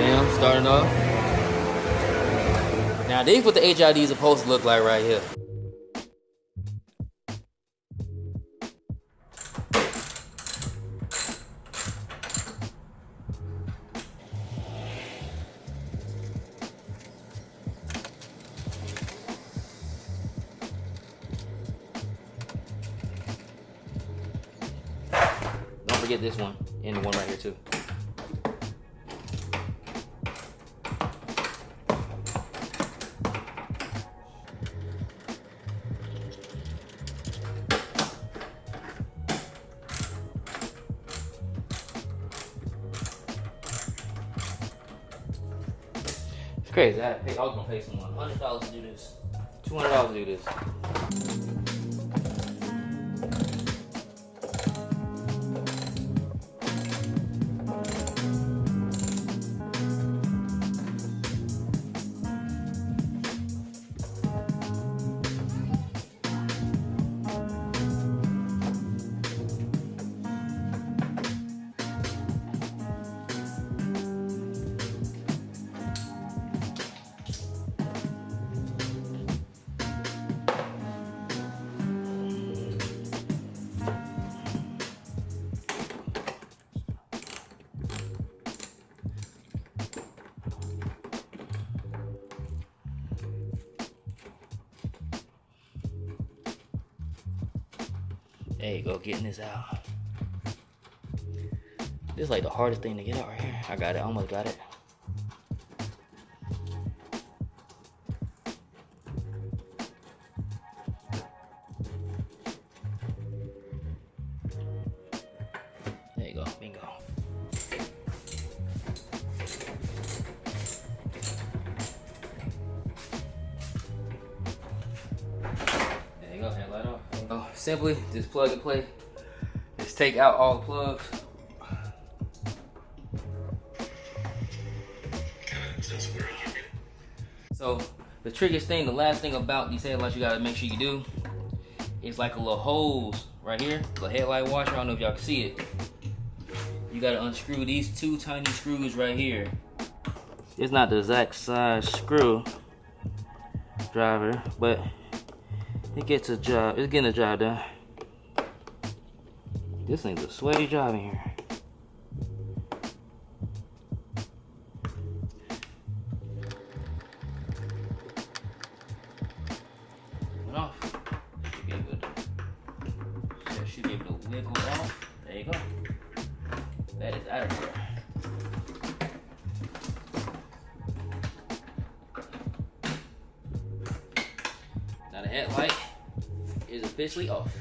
Bam, starting off. Now this is what the HID is supposed to look like right here. Don't forget this one and the one right here too. It's crazy. I was gonna pay someone $100 to do this, $200 to do this. There you go, getting this out. This is like the hardest thing to get out right here. I got it, almost got it. There you go, bingo. There you go, headlight off. So simply just plug and play. Just take out all the plugs. So the trickiest thing, the last thing about these headlights you gotta make sure you do is like a little hose right here, the headlight washer. I don't know if y'all can see it. You gotta unscrew these two tiny screws right here. It's not the exact size screw driver, but it gets a job. It's getting a job done. This thing's a sweaty job in here. Went off. Should be able to wiggle off. There you go. That is out of there. Now the headlight is officially off.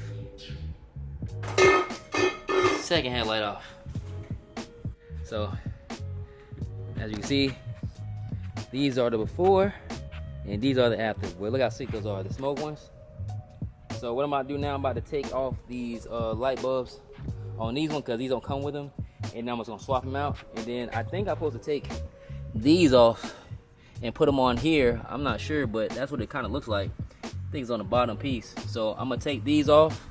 Second headlight off. So as you can see, these are the before and these are the after. Well, look how sick those are, the smoke ones. So what I'm about to do now, I'm about to take off these light bulbs on these ones because these don't come with them, and now I'm just gonna swap them out. And then I think I'm supposed to take these off and put them on here. I'm not sure, but that's what it kind of looks like. I think it's on the bottom piece. So I'm gonna take these off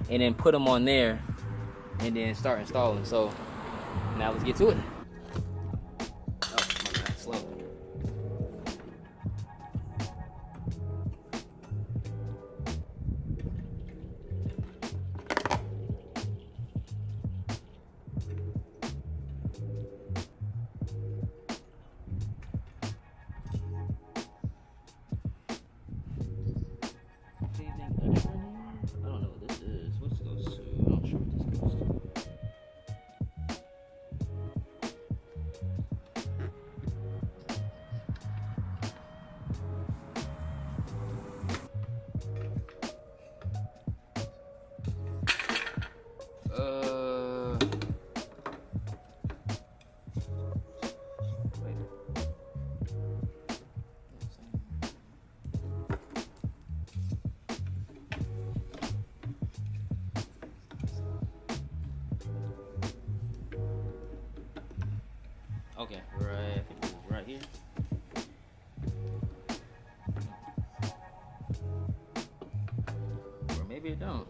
and then put them on there and then start installing. So now let's get to it. Oh my God, slow. I don't know what this is. What's goes to? I'm not sure what this goes to. Wait. Okay, right, I think it's right here. Or maybe it don't.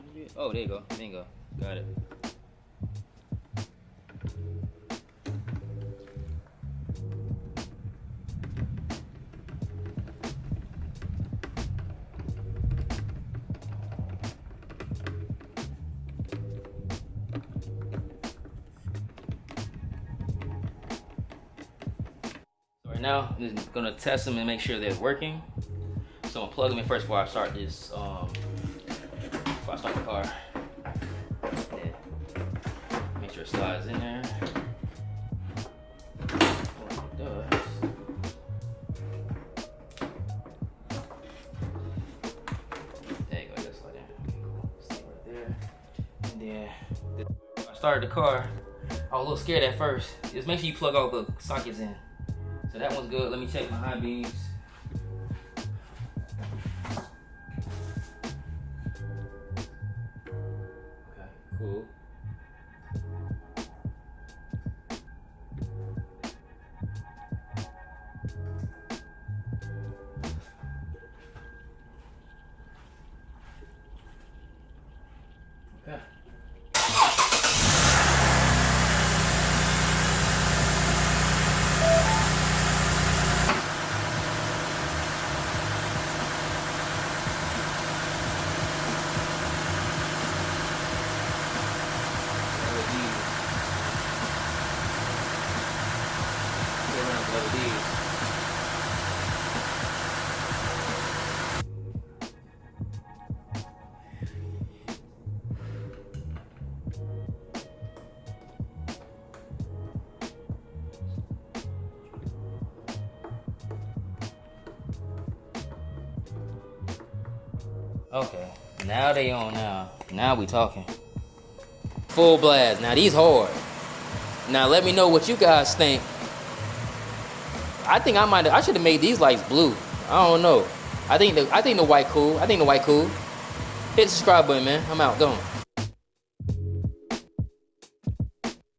Maybe it, oh, there you go, bingo, got it. now I'm just gonna test them and make sure they're working. So I'm gonna plug them in first before I start this. Before I start the car. Yeah. Make sure it slides in there. It does. There you go. Just slide in. Okay, cool. Stay right there. And then I started the car. I was a little scared at first. Just make sure you plug all the sockets in. So that one's good. Let me check my high beams. Okay, cool. Okay. Okay, now they on now. Now we talking. Full blast. Now these hard. Now let me know what you guys think. I think I should have made these lights blue. I don't know. I think the white cool. Hit the subscribe button, man. I'm out. Going.